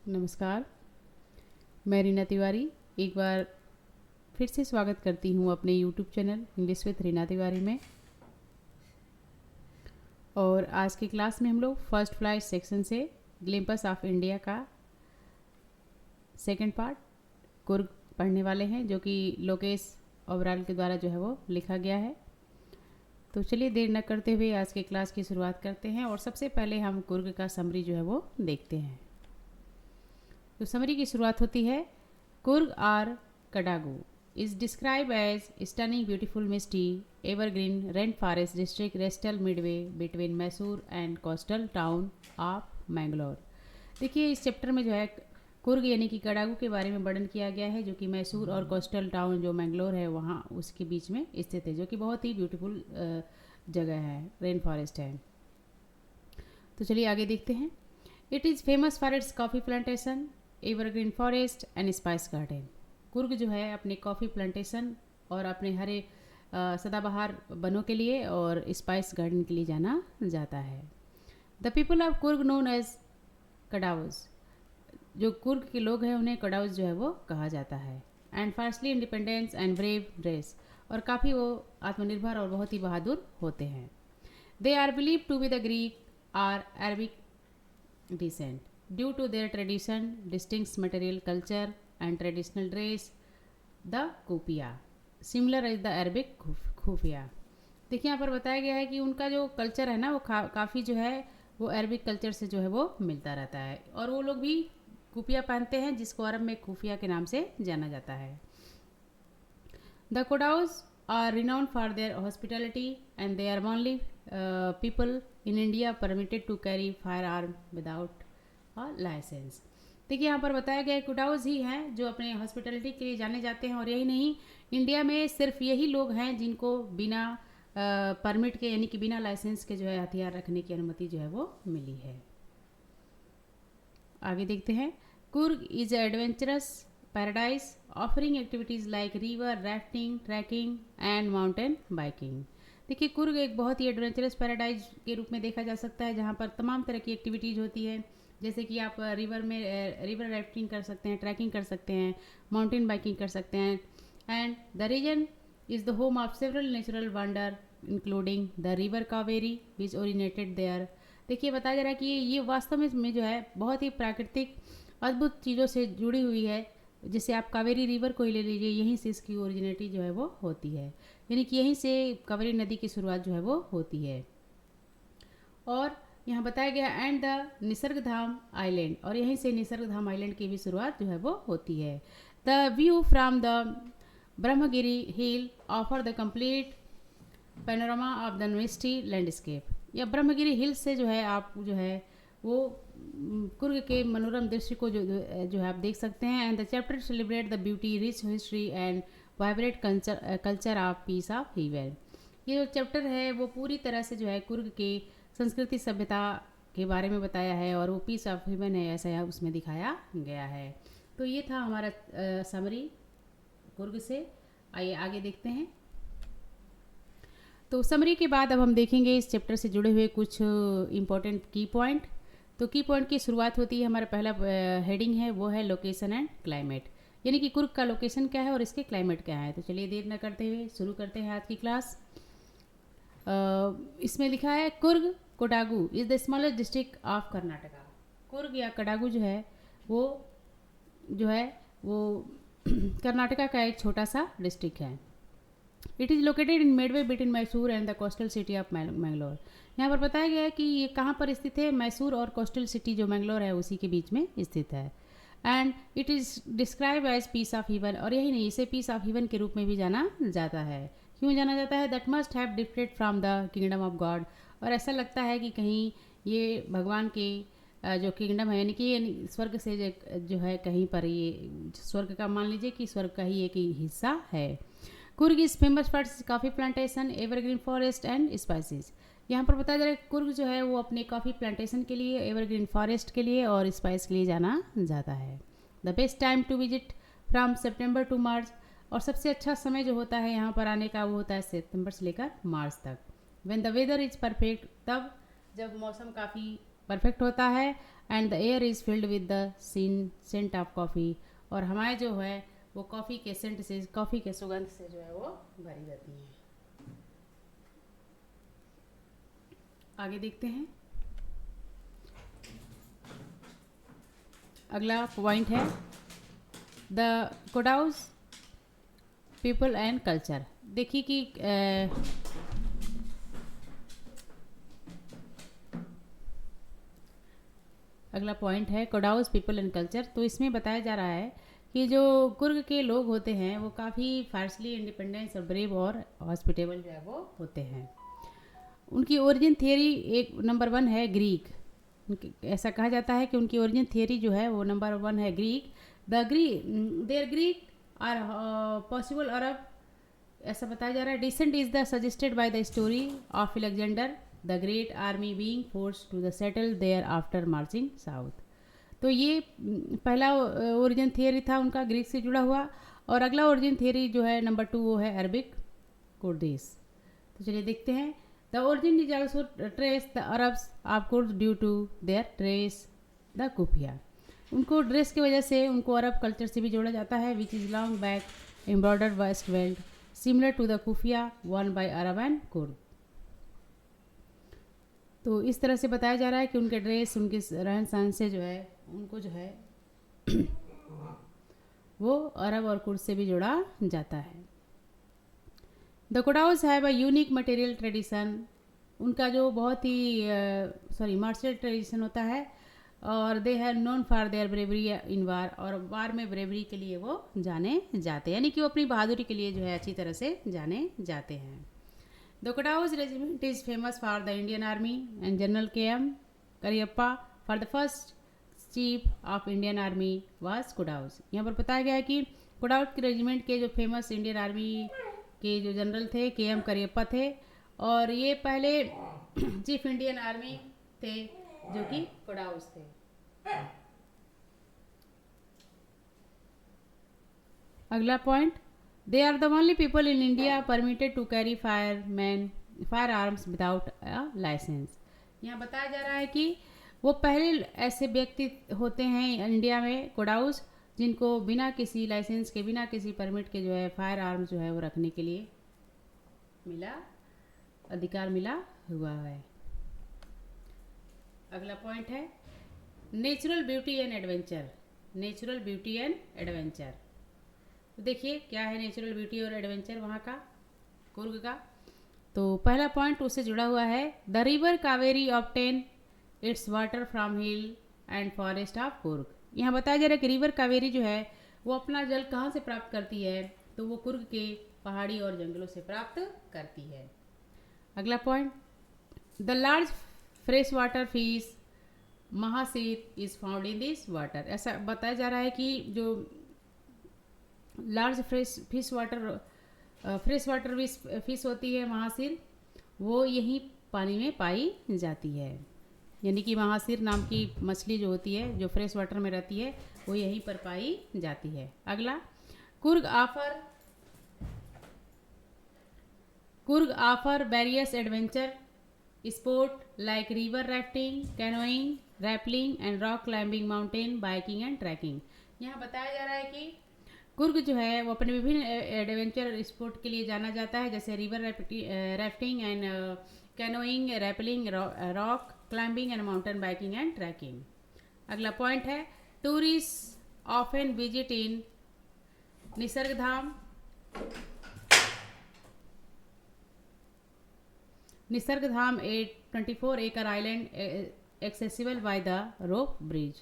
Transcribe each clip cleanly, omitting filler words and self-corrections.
नमस्कार। मैं रीना तिवारी एक बार फिर से स्वागत करती हूँ अपने YouTube channel English with Reena Tiwari में। और आज की क्लास में हम लोग फर्स्ट फ्लाइट सेक्शन से ग्लिम्पस ऑफ इंडिया का सेकंड पार्ट कुर्ग पढ़ने वाले हैं, जो कि लोकेश ओबराल के द्वारा जो है वो लिखा गया है। तो चलिए देर न करते हुए आज की क्लास की शुरुआत करते हैं और सबसे पहले हम कुर्ग का समरी जो है वो देखते हैं। तो समरी की शुरुआत होती है, Coorg or Kodagu is describe as stunning beautiful misty evergreen rain forest district nestled midway between Mysore and coastal town of Mangalore. देखिए इस चैप्टर में जो है कुर्ग यानी कि कडागू के बारे में वर्णन किया गया है, जो कि मैसूर और कोस्टल टाउन जो मैंगलोर है वहाँ उसके बीच में स्थित है, जो कि बहुत ही ब्यूटीफुल जगह है, रेन फॉरेस्ट है। तो चलिए आगे देखते हैं। It is famous for its coffee plantation evergreen forest and spice garden. Coorg जो है अपने कॉफ़ी प्लांटेशन और अपने हरे सदाबहार बनों के लिए और स्पाइस गार्डन के लिए जाना जाता है। The people of Coorg known as Kodavas, जो कुर्ग के लोग हैं उन्हें कडाउज जो है वो कहा जाता है। And fastly independence and brave dress, और काफ़ी वो आत्मनिर्भर और बहुत ही बहादुर होते हैं। They are believe to be the Greek or Arabic descent due to their tradition, distinct material culture and traditional dress, the kufia similar as the Arabic खुफिया। देखिए यहाँ पर बताया गया है कि उनका जो कल्चर है ना वो काफ़ी जो है वो अरबिक कल्चर से जो है वो मिलता रहता है, और वो लोग भी खुफिया पहनते हैं जिसको अरब में खुफिया के नाम से जाना जाता है। The Kodavas are renowned for their hospitality and they are only people in India permitted to carry firearm without a license। देखिए यहाँ पर बताया गया है कुडाउज ही हैं जो अपने हॉस्पिटलिटी के लिए जाने जाते हैं, और यही नहीं इंडिया में सिर्फ यही लोग हैं जिनको बिना परमिट के यानी कि बिना लाइसेंस के जो है हथियार रखने की अनुमति जो है वो मिली है। आगे देखते हैं। Coorg is adventurous paradise offering activities like river rafting trekking and mountain biking. देखिए कुर्ग एक बहुत ही एडवेंचरस पैराडाइज के रूप में देखा जा सकता है, जहाँ पर तमाम तरह की एक्टिविटीज़ होती है, जैसे कि आप रिवर राफ्टिंग कर सकते हैं, ट्रैकिंग कर सकते हैं, माउंटेन बाइकिंग कर सकते हैं। And the reason is the home of several natural wonder including the river Kaveri which originated there. देखिए बताया जा रहा है कि ये वास्तव में जो है बहुत ही प्राकृतिक अद्भुत चीज़ों से जुड़ी हुई है। जैसे आप कावेरी रिवर को ही ले लीजिए, यहीं से इसकी ओरिजिनेटी जो है वो होती है, यानी कि यहीं से कावेरी नदी की शुरुआत जो है वो होती है। और यहाँ बताया गया एंड द निसर्गधाम आइलैंड, और यहीं से निसर्गधाम आइलैंड की भी शुरुआत जो है वो होती है। The view from the Brahmagiri hill offer the complete panorama of the misty landscape. या ब्रह्मगिरी हिल से जो है आप जो है वो कुर्ग के मनोरम दृश्य को जो है आप देख सकते हैं। And the chapter celebrate the beauty rich history and vibrate culture of piece of heaven. ये जो चैप्टर है वो पूरी तरह से जो है कुर्ग के संस्कृति सभ्यता के बारे में बताया है, और वो पीस ऑफ ह्यूमन है ऐसा उसमें दिखाया गया है। तो ये था हमारा समरी कुर्ग से। आइए आगे देखते हैं। तो समरी के बाद अब हम देखेंगे इस चैप्टर से जुड़े हुए कुछ इम्पोर्टेंट की पॉइंट। तो की पॉइंट की शुरुआत होती है, हमारा पहला हेडिंग है वो है लोकेशन एंड क्लाइमेट, यानी कि कुर्ग का लोकेशन क्या है और इसके क्लाइमेट क्या है। तो चलिए देर न करते हुए शुरू करते हैं आज की क्लास। इसमें लिखा है Coorg Kodagu is the smallest district of Karnataka. Coorg या कडागू जो है वो कर्नाटका का एक छोटा सा डिस्ट्रिक्ट है। It is located in Midway between Mysore and the coastal city of Mangalore. यहाँ पर बताया गया है कि ये कहाँ पर स्थित है, मैसूर और कोस्टल सिटी जो मैंगलोर है उसी के बीच में स्थित है। And it is describe as piece of heaven, और यही नहीं इसे पीस ऑफ हीवन के रूप में भी जाना जाता है। क्यों जाना जाता है? That must have differed from the kingdom of God. और ऐसा लगता है कि कहीं ये भगवान के जो किंगडम है यानी कि स्वर्ग से जो है कहीं पर ये स्वर्ग का मान लीजिए कि स्वर्ग का ही एक हिस्सा है। Coorg is famous for coffee plantation evergreen forest and spices. यहाँ पर बताया जा रहा है कुर्ग जो है वो अपने कॉफ़ी प्लांटेशन के लिए, एवरग्रीन फॉरेस्ट के लिए और स्पाइस के लिए जाना जाता है। The best time to visit from September to March, और सबसे अच्छा समय जो होता है यहाँ पर आने का वो होता है सितंबर से लेकर मार्च तक। When the weather is perfect, तब जब मौसम काफ़ी परफेक्ट होता है। And the air is filled with the scent of coffee, और हवाएं जो है वो कॉफ़ी के सेंट से, कॉफ़ी के सुगंध से जो है वो भरी रहती हैं। आगे देखते हैं। अगला पॉइंट है द कोडाउस पीपल एंड कल्चर। देखिए कि अगला पॉइंट है कोडाउस पीपल एंड कल्चर। तो इसमें बताया जा रहा है कि जो कुर्ग के लोग होते हैं वो काफ़ी फार्सली इंडिपेंडेंस और ब्रेव और हॉस्पिटेबल जो है वो होते हैं। उनकी ओरिजिन थियरी एक नंबर 1 है ग्रीक। ऐसा कहा जाता है कि उनकी ओरिजिन थियरी जो है वो नंबर 1 है Greek. There Greek are possible Arab, ऐसा बताया जा रहा है। Descent is the suggested by the story of Alexander the great army being force to the settle there after marching south. तो ये पहला ओरिजिन थियरी था उनका ग्रीक से जुड़ा हुआ। और अगला ओरिजिन थियरी जो है नंबर 2 वो है अरबिक कुर्दिश। तो चलिए देखते हैं। The origin is also trace the Arabs of Kurd due to their dress the kufiya. उनको ड्रेस की वजह से उनको अरब कल्चर से भी जोड़ा जाता है, which is long back embroidered waist belt similar to the kufiya one by Arab and Kurd. तो इस तरह से बताया जा रहा है कि उनके ड्रेस, उनके रहन सहन से जो है उनको जो है वो अरब और कुर्द से भी जोड़ा जाता है। The Kodavas have a unique material tradition. उनका जो बहुत ही मार्शल ट्रेडिशन होता है, और they have known for their bravery in war, war वार में ब्रेवरी के लिए वो जाने जाते हैं, यानी कि वो अपनी बहादुरी के लिए जो है अच्छी तरह से जाने जाते हैं। The Kodavas regiment is famous for the Indian army and general KM Cariappa for the first chief of Indian army was Kodavas. यहाँ पर बताया गया है कि कोडाउस के रेजिमेंट के जो फेमस इंडियन आर्मी के जो जनरल थे KM करियप्पा थे, और ये पहले चीफ इंडियन आर्मी थे जो कि कोडाउस थे। अगला point, they are the only people in India permitted to carry fire arms without a license. यहाँ बताया जा रहा है कि वो पहले ऐसे व्यक्ति होते हैं इंडिया में कोडाउस जिनको बिना किसी लाइसेंस के, बिना किसी परमिट के जो है फायर आर्म्स जो है वो रखने के लिए अधिकार मिला हुआ है। अगला पॉइंट है natural beauty and adventure. Natural beauty and adventure, तो देखिए क्या है नेचुरल ब्यूटी और एडवेंचर वहाँ का, कुर्ग का। तो पहला पॉइंट उससे जुड़ा हुआ है the river Kaveri obtain it's water from hill and forest of Coorg. यहाँ बताया जा रहा है कि रिवर कावेरी जो है वो अपना जल कहाँ से प्राप्त करती है, तो वो कुर्ग के पहाड़ी और जंगलों से प्राप्त करती है। अगला point, the large fresh water fish mahseer is found in this water. ऐसा बताया जा रहा है कि जो लार्ज फ्रेश वाटर फिश होती है महासीर, वो यही पानी में पाई जाती है, यानी कि महासीर नाम की मछली जो होती है जो फ्रेश वाटर में रहती है वो यहीं पर पाई जाती है। अगला, Coorg offer various adventure sport like river rafting, canoeing, rappelling and rock climbing, mountain biking and trekking. यहाँ बताया जा रहा है कि कुर्ग जो है वो अपने विभिन्न एडवेंचर स्पोर्ट के लिए जाना जाता है, जैसे river rafting and canoeing, rappelling, rock climbing and mountain biking and trekking. अगला पॉइंट है tourist often visit in Nisarga Dhama. Nisarga Dhama 24 एकड़ island accessible by the rope bridge.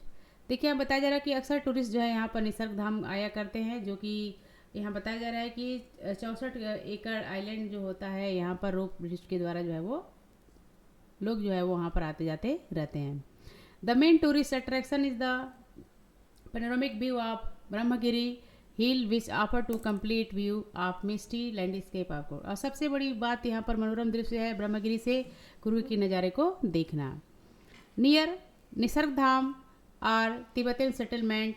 देखिए यहाँ बताया जा रहा है कि अक्सर टूरिस्ट जो है यहाँ पर निसर्ग धाम आया करते हैं, जो कि यहाँ बताया जा रहा है कि 64 एकड़ आइलैंड जो होता है यहाँ पर रोप ब्रिज के द्वारा जो है वो लोग जो है वो वहाँ पर आते जाते रहते हैं। The main tourist attraction is the panoramic view of Brahmagiri hill which offer to complete view of misty landscape आपको। और सबसे बड़ी बात यहाँ पर मनोरम दृश्य है ब्रह्मगिरी से कुर्ग के नज़ारे को देखना। Near Nisarga Dhama are Tibetan settlement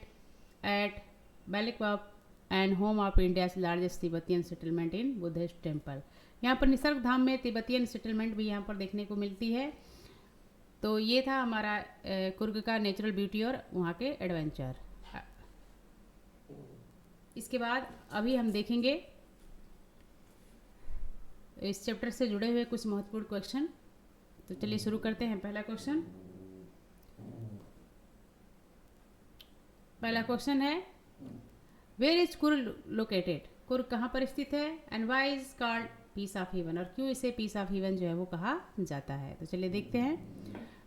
at Bylakuppe and home of India's largest Tibetan settlement in Buddhist temple. यहाँ पर निसर्ग धाम में तिब्बतियन सेटलमेंट भी यहाँ पर देखने को मिलती है। तो ये था हमारा कुर्ग का नेचुरल ब्यूटी और वहाँ के एडवेंचर। इसके बाद अभी हम देखेंगे इस चैप्टर से जुड़े हुए कुछ महत्वपूर्ण क्वेश्चन। तो चलिए शुरू करते हैं। पहला क्वेश्चन है, where is Coorg located? Coorg कहाँ पर स्थित है? And why is called peace of heaven? और क्यों इसे पीस ऑफ हेवन जो है वो कहा जाता है? तो चलिए देखते हैं।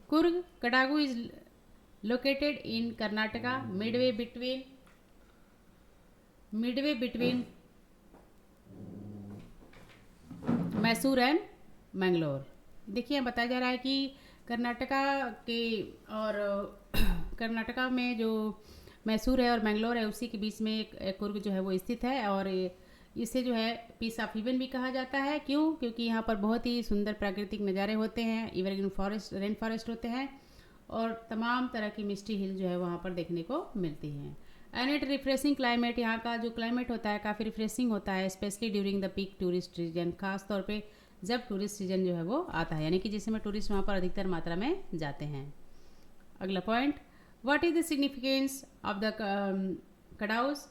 Coorg Kodagu is located in Karnataka, midway between Mysore and Mangalore. देखिए बताया जा रहा है कि कर्नाटका के और कर्नाटका में जो मैसूर है और मैंगलोर है उसी के बीच में एक कुर्ग जो है वो स्थित है, और इसे जो है पीस ऑफ हेवन भी कहा जाता है। क्यों? क्योंकि यहाँ पर बहुत ही सुंदर प्राकृतिक नज़ारे होते हैं, एवरग्रीन फॉरेस्ट, रेन फॉरेस्ट होते हैं, और तमाम तरह की मिस्टी हिल जो है वहाँ पर देखने को मिलती हैं। एंड इट रिफ्रेशिंग क्लाइमेट, यहाँ का जो क्लाइमेट होता है काफ़ी रिफ्रेशिंग होता है, specially during the peak tourist season, खास तौर पे जब टूरिस्ट सीजन जो है वो आता है, यानी कि जिस समय टूरिस्ट वहाँ पर अधिकतर मात्रा में जाते हैं। अगला point, what is the significance of the Kodavas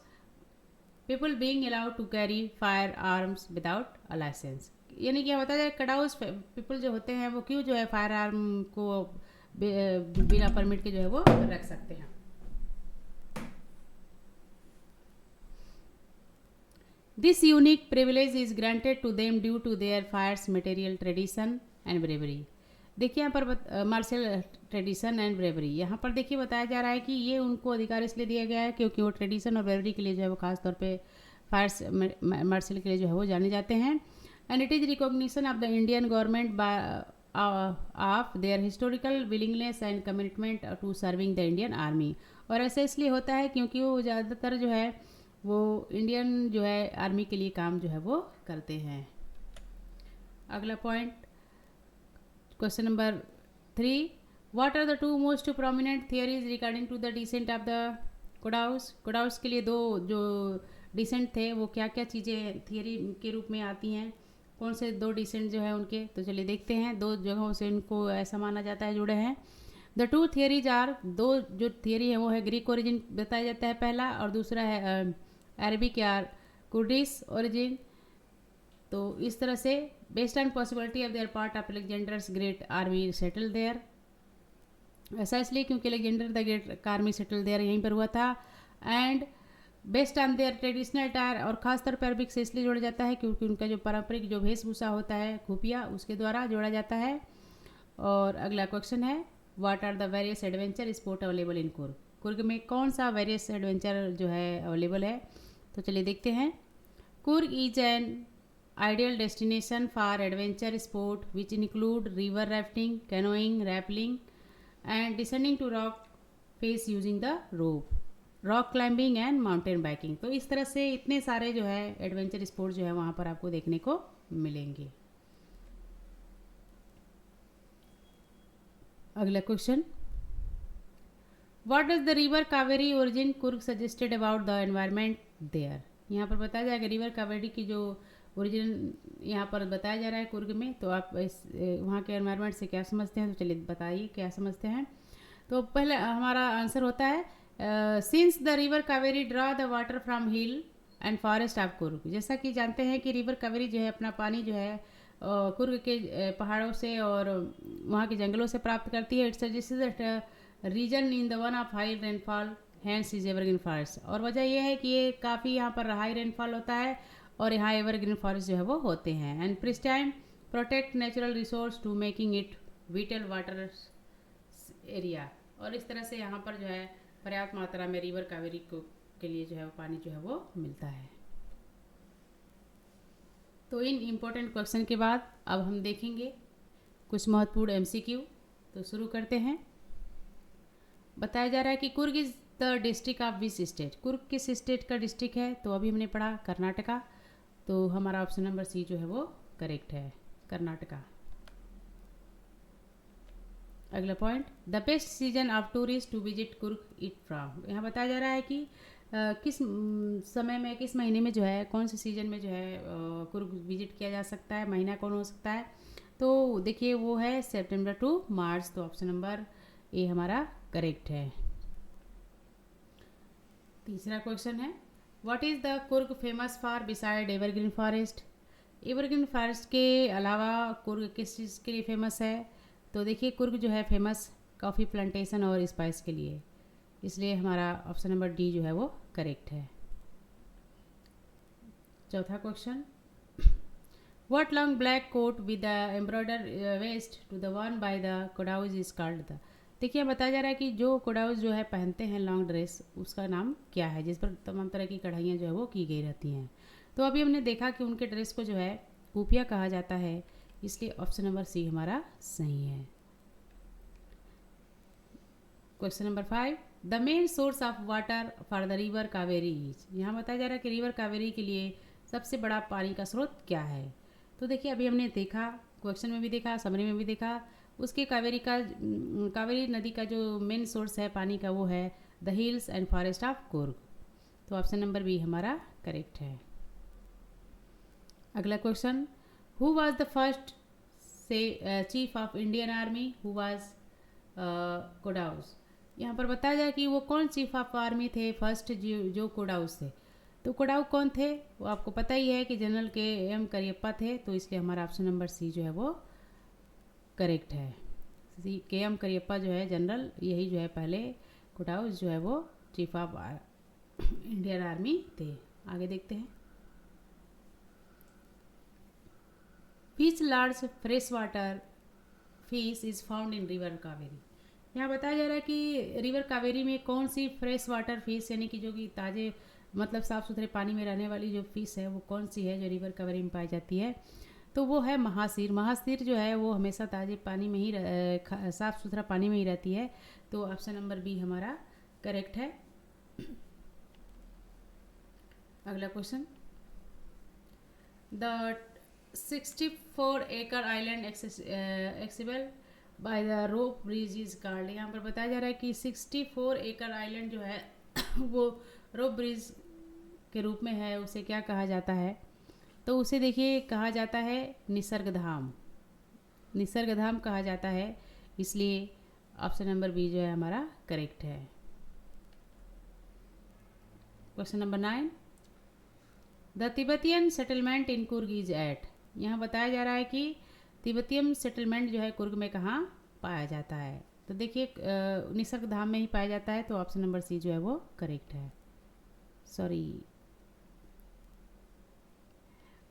people being allowed to carry fire arms without a licence? यानी कि बताया जाए कडाउस पीपल जो होते हैं वो क्यों जो है फायर आर्म को बिना परमिट के जो है वो रख सकते हैं। This unique privilege is granted to them due to their fires material tradition and bravery। देखिए यहाँ पर मार्शल ट्रेडिशन एंड ब्रेवरी, यहाँ पर देखिए बताया जा रहा है कि ये उनको अधिकार इसलिए दिया गया है क्योंकि वो ट्रेडिशन और ब्रेवरी के लिए जो है वो खास तौर पे फायर्स मार्शल के लिए जो है वो जाने जाते हैं। And it is recognition of the Indian government of their historical willingness and commitment to serving the Indian army. और ऐसा इसलिए होता है क्योंकि वो ज़्यादातर जो है वो इंडियन जो है आर्मी के लिए काम जो है वो करते हैं। अगला point, question number 3, what are the two most prominent theories regarding to the descent of the Kodavas? Kodavas के लिए दो जो डिसेंट थे वो क्या क्या चीज़ें थियरी के रूप में आती हैं? कौन से दो डिसेंट जो है उनके? तो चलिए देखते हैं। दो जगहों से उनको ऐसा माना जाता है जुड़े हैं। द टू थियरीज आर, दो जो थियरी है वो है ग्रीक ओरिजिन बताया जाता है पहला, और दूसरा है अरबिक या कुर्डिश ओरिजिन। तो इस तरह से based on possibility of their part of Alexander's great army settle there, ऐसा इसलिए क्योंकि अलेक्जेंडर द ग्रेट का आर्मी सेटल देयर यहीं पर हुआ था। And based on their traditional attire, और खास तौर पर अरबिक से इसलिए जोड़ा जाता है क्योंकि उनका जो पारंपरिक जो वेशभूषा होता है खुफिया, उसके द्वारा जोड़ा जाता है। और अगला क्वेश्चन है, what are the various adventure sport available in Coorg? Coorg में कौन सा वेरियस एडवेंचर जो है अवेलेबल है? तो चलिए देखते हैं। Coorg is an ideal destination for adventure sport which include river rafting, canoeing, rappelling and descending to rock face using the rope, rock climbing and mountain biking. तो इस तरह से इतने सारे जो है एडवेंचर स्पोर्ट जो है वहाँ पर आपको देखने को मिलेंगे। अगला question, what does the river Kaveri origin Coorg suggested about the environment there? यहाँ पर बताया जाएगा रिवर कावेरी की जो ओरिजिन यहाँ पर बताया जा रहा है कुर्ग में, तो आप इस वहाँ के एनवायरनमेंट से क्या समझते हैं? तो चलिए बताइए क्या समझते हैं। तो पहले हमारा आंसर होता है since the river Kaveri draw the water from hill and forest of Coorg. जैसा कि जानते हैं कि रिवर कावेरी जो है अपना पानी जो है कुर्ग के पहाड़ों से और वहाँ के जंगलों से प्राप्त करती है। It's suggest region in the one of high rainfall hence is evergreen forest. और वजह यह है कि ये काफ़ी यहाँ पर हाई रेनफॉल होता है और यहाँ एवरग्रीन फॉरेस्ट जो है वो होते हैं। And pristine protect natural resource to making it vital water area. और इस तरह से यहाँ पर जो है पर्याप्त मात्रा में रिवर कावेरी को के लिए जो है वो पानी जो है वो मिलता है। तो इन इम्पोर्टेंट क्वेश्चन के बाद अब हम देखेंगे कुछ महत्वपूर्ण एमसीक्यू। तो शुरू करते हैं। बताया जा रहा है कि Coorg is the district of which state? Coorg किस स्टेट का डिस्ट्रिक्ट है? तो अभी हमने पढ़ा कर्नाटका, तो हमारा ऑप्शन नंबर सी जो है वो करेक्ट है, कर्नाटका। अगला point, the best season of tourist to visit Coorg it from? यहाँ बताया जा रहा है कि किस समय में, किस महीने में जो है, कौन से सीजन में जो है कुर्ग विजिट किया जा सकता है, महीना कौन हो सकता है? तो देखिए वो है सितंबर टू मार्च, तो ऑप्शन नंबर ए हमारा करेक्ट है। तीसरा क्वेश्चन है, what is the Coorg famous for beside evergreen forest. Evergreen forest के अलावा कुर्ग किस चीज़ के लिए फेमस है। तो देखिए कुर्ग जो है फेमस कॉफ़ी प्लांटेशन और स्पाइस के लिए, इसलिए हमारा ऑप्शन नंबर डी जो है वो करेक्ट है। चौथा question, what long black coat with the embroider vest to the worn by the Kodavas is called the. देखिए बताया जा रहा है कि जो कोडाउज जो है पहनते हैं लॉन्ग ड्रेस, उसका नाम क्या है, जिस पर तमाम तरह की कढ़ाइयाँ जो है वो की गई रहती हैं। तो अभी हमने देखा कि उनके ड्रेस को जो है कूपिया कहा जाता है, इसलिए ऑप्शन नंबर सी हमारा सही है। Question number 5, the main source of water for the river Kaveri is. यहाँ बताया जा रहा है कि रिवर कावेरी के लिए सबसे बड़ा पानी का स्रोत क्या है। तो देखिए अभी हमने देखा, क्वेश्चन में भी देखा, समरी में भी देखा, उसके कावेरी नदी का जो मेन सोर्स है पानी का वो है the hills and forest of Coorg. तो ऑप्शन नंबर बी हमारा करेक्ट है। अगला question, who was the first से chief of Indian army who was Kodavas. यहाँ पर बताया जाए कि वो कौन चीफ ऑफ आर्मी थे फर्स्ट जो कोडाउस थे। तो कोडाउ कौन थे, वो आपको पता ही है कि जनरल के एम करियप्पा थे, तो इसलिए हमारा ऑप्शन नंबर सी जो है वो करेक्ट है। सी के एम करियप्पा जो है जनरल, यही जो है पहले कोडाउस जो है वो चीफ ऑफ इंडियन आर्मी थे। आगे देखते हैं, which large fresh water fish is found in river Kaveri. यहाँ बताया जा रहा है कि रिवर कावेरी में कौन सी फ्रेश वाटर फिश, यानी कि जो कि ताज़े मतलब साफ़ सुथरे पानी में रहने वाली जो फिश है वो कौन सी है जो रिवर कावेरी में पाई जाती है। तो वो है महासीर। महासीर जो है वो हमेशा ताज़े पानी में ही साफ़ सुथरा पानी में ही रहती है, तो ऑप्शन नंबर बी हमारा करेक्ट है। अगला क्वेश्चन, द 64 एकड़ island accessible by the rope bridge is called. यहाँ पर बताया जा रहा है कि 64 एकड़ आइलैंड जो है वो रोप ब्रिज के रूप में है, उसे क्या कहा जाता है। तो उसे देखिए कहा जाता है निसर्ग धाम, निसर्ग धाम कहा जाता है, इसलिए ऑप्शन नंबर बी जो है हमारा करेक्ट है। Question number 9, the Tibetan settlement in Coorg is at. यहाँ बताया जा रहा है कि तिब्बतियन सेटलमेंट जो है कुर्ग में कहाँ पाया जाता है। तो देखिए निसर्ग धाम में ही पाया जाता है, तो ऑप्शन नंबर सी जो है वो करेक्ट है। Sorry,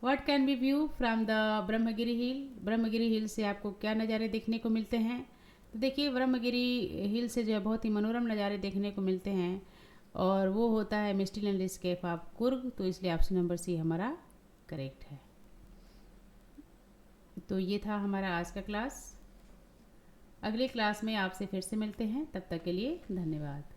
what can be view from the Brahmagiri hill. Brahmagiri hill से आपको क्या नज़ारे देखने को मिलते हैं। तो देखिए ब्रह्मगिरी हिल से जो है बहुत ही मनोरम नज़ारे देखने को मिलते हैं, और वो होता है मिस्टी लैंडस्केप ऑफ कुर्ग, तो इसलिए ऑप्शन नंबर सी हमारा करेक्ट है। तो ये था हमारा आज का क्लास। अगले क्लास में आपसे फिर से मिलते हैं, तब तक के लिए धन्यवाद।